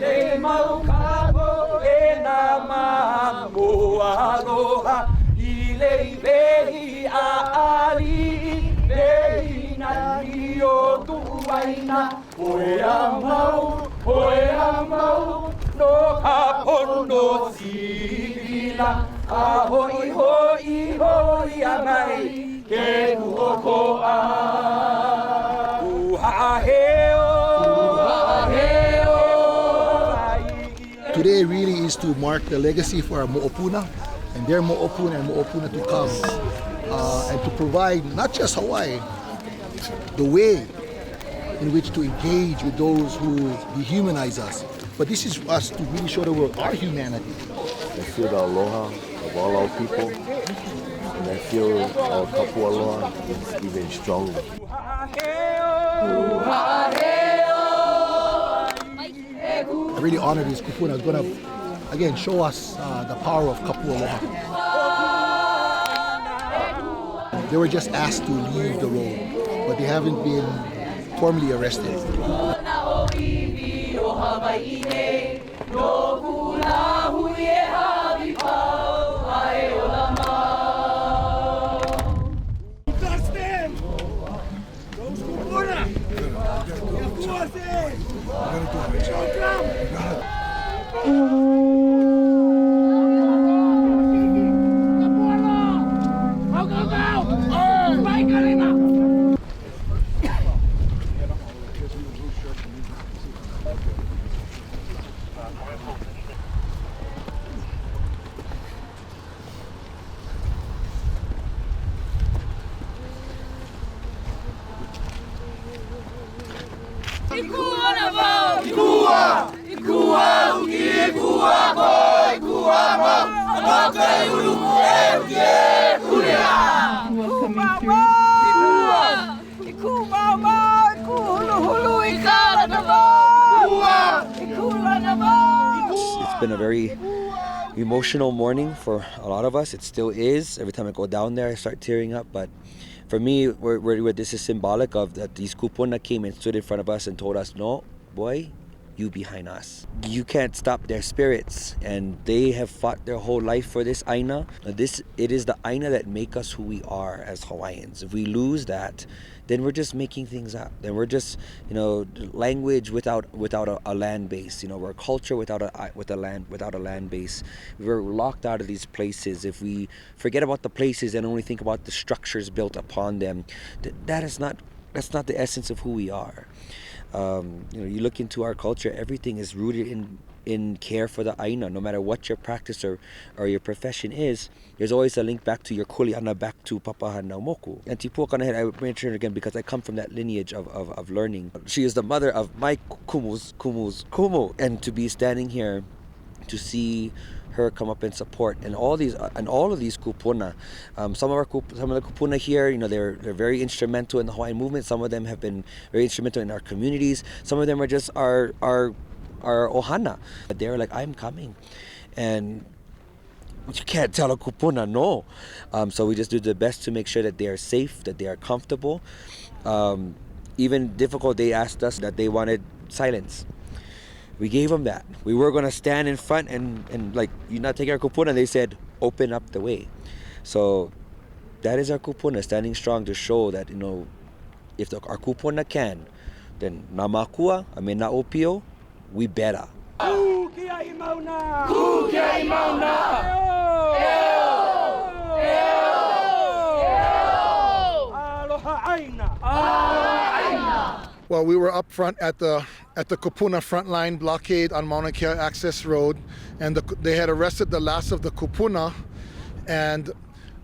Le mau kapo e nā mambo aloha I le vehi a ali vehi na ni o tuaina Oe a mau no ka pono sila A hoi hoi hoi a mai ke kuokoa Today really is to mark the legacy for our Mo'opuna and their Mo'opuna and Mo'opuna to come and to provide not just Hawaii, the way in which to engage with those who dehumanize us. But this is us to really show the world our humanity. I feel the aloha of all our people, and I feel our kapu aloha is even stronger. I really honor this kupuna. It's going to, again, show us the power of kapu aloha. They were just asked to leave the road, but they haven't been formally arrested. It's been a very emotional morning for a lot of us. It still is. Every time I go down there, I start tearing up. But for me, where this is symbolic of that these kupuna came and stood in front of us and told us, no, boy, you behind us. You can't stop their spirits, and they have fought their whole life for this aina. It is the aina that make us who we are as Hawaiians. If we lose that, then we're just making things up. Then we're just, language without a land base. We're a culture without a land base. We're locked out of these places. If we forget about the places and only think about the structures built upon them, that's not the essence of who we are. You look into our culture, everything is rooted in care for the aina. No matter what your practice or your profession is, there's always a link back to your kuleana, back to Papahan Naumoku. And Tipua Kanahed, I mention her again because I come from that lineage of learning. She is the mother of my kumu's kumu. And to be standing here to see her come up and support and all of these kupuna. Some of the kupuna here, they're very instrumental in the Hawaiian movement. Some of them have been very instrumental in our communities. Some of them are just our ohana. But they're like, I'm coming, and you can't tell a kupuna no. So we just do the best to make sure that they are safe, that they are comfortable. Even difficult, they asked us that they wanted silence. We gave them that. We were going to stand in front and like, you're not taking our kupuna. They said, open up the way. So that is our kupuna, standing strong to show that, if our kupuna can, then namakua, na'opio, we better. Ku kia I mauna! Ku kia I mauna! Aloha aina! Aina! Well, we were up front at the Kupuna frontline blockade on Mauna Kea Access Road, and they had arrested the last of the Kupuna, and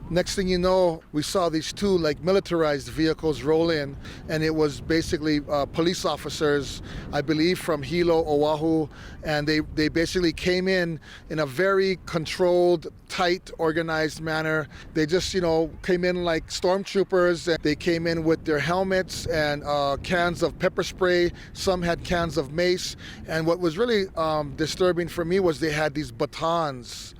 next thing you know, we saw these two militarized vehicles roll in, and it was basically police officers, I believe from Hilo, Oahu, and they basically came in a very controlled, tight, organized manner. They just, came in like stormtroopers, and they came in with their helmets and cans of pepper spray. Some had cans of mace, and what was really disturbing for me was they had these batons.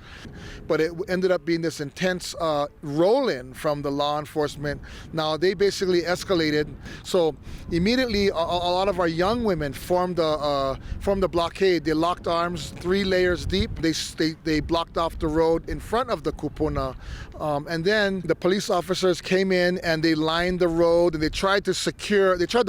But it ended up being this intense rolling from the law enforcement. Now they basically escalated. So immediately, a lot of our young women formed the blockade. They locked arms 3 layers deep. They blocked off the road in front of the kupuna. And then the police officers came in and they lined the road and they tried to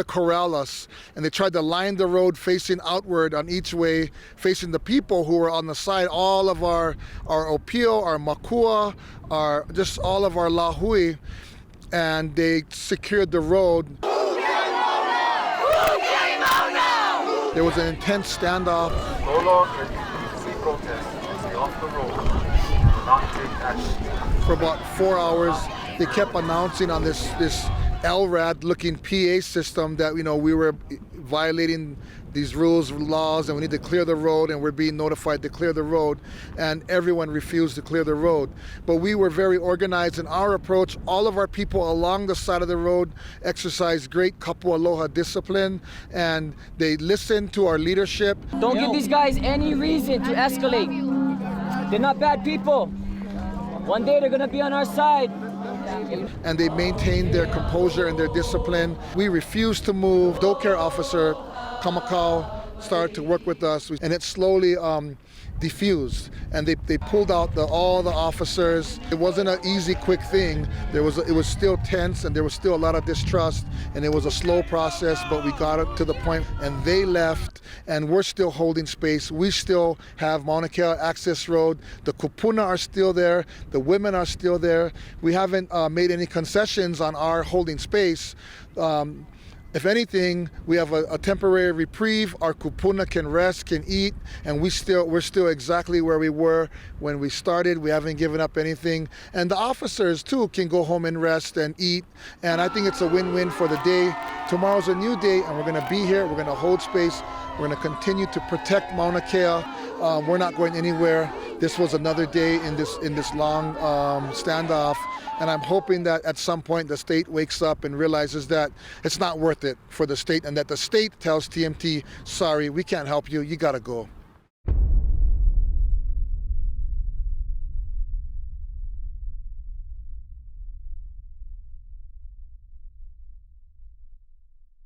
corral us, and they tried to line the road facing outward on each way, facing the people who were on the side. All of our opio, our makua, just all of our lahui, and they secured the road. There was an intense standoff. No longer we protest. Stay off the road. Not take action. For about 4 hours, they kept announcing on this LRAD-looking PA system that we were violating these rules, laws, and we need to clear the road, and we're being notified to clear the road, and everyone refused to clear the road. But we were very organized in our approach. All of our people along the side of the road exercised great kapu aloha discipline, and they listened to our leadership. Don't give these guys any reason to escalate. They're not bad people. One day they're gonna be on our side. And they maintained their composure and their discipline. We refused to move. Docare officer Kamakau started to work with us, and it slowly diffused. And they pulled out all the officers. It wasn't an easy, quick thing. It was still tense, and there was still a lot of distrust, and it was a slow process, but we got it to the point, and they left, and we're still holding space. We still have Mauna Kea Access Road. The kupuna are still there. The women are still there. We haven't made any concessions on our holding space. If anything, we have a temporary reprieve. Our kupuna can rest, can eat, and we're still exactly where we were when we started. We haven't given up anything. And the officers, too, can go home and rest and eat. And I think it's a win-win for the day. Tomorrow's a new day, and we're going to be here. We're going to hold space. We're going to continue to protect Mauna Kea. We're not going anywhere. This was another day in this long standoff. And I'm hoping that at some point the state wakes up and realizes that it's not worth it for the state, and that the state tells TMT, sorry, we can't help you, you gotta go.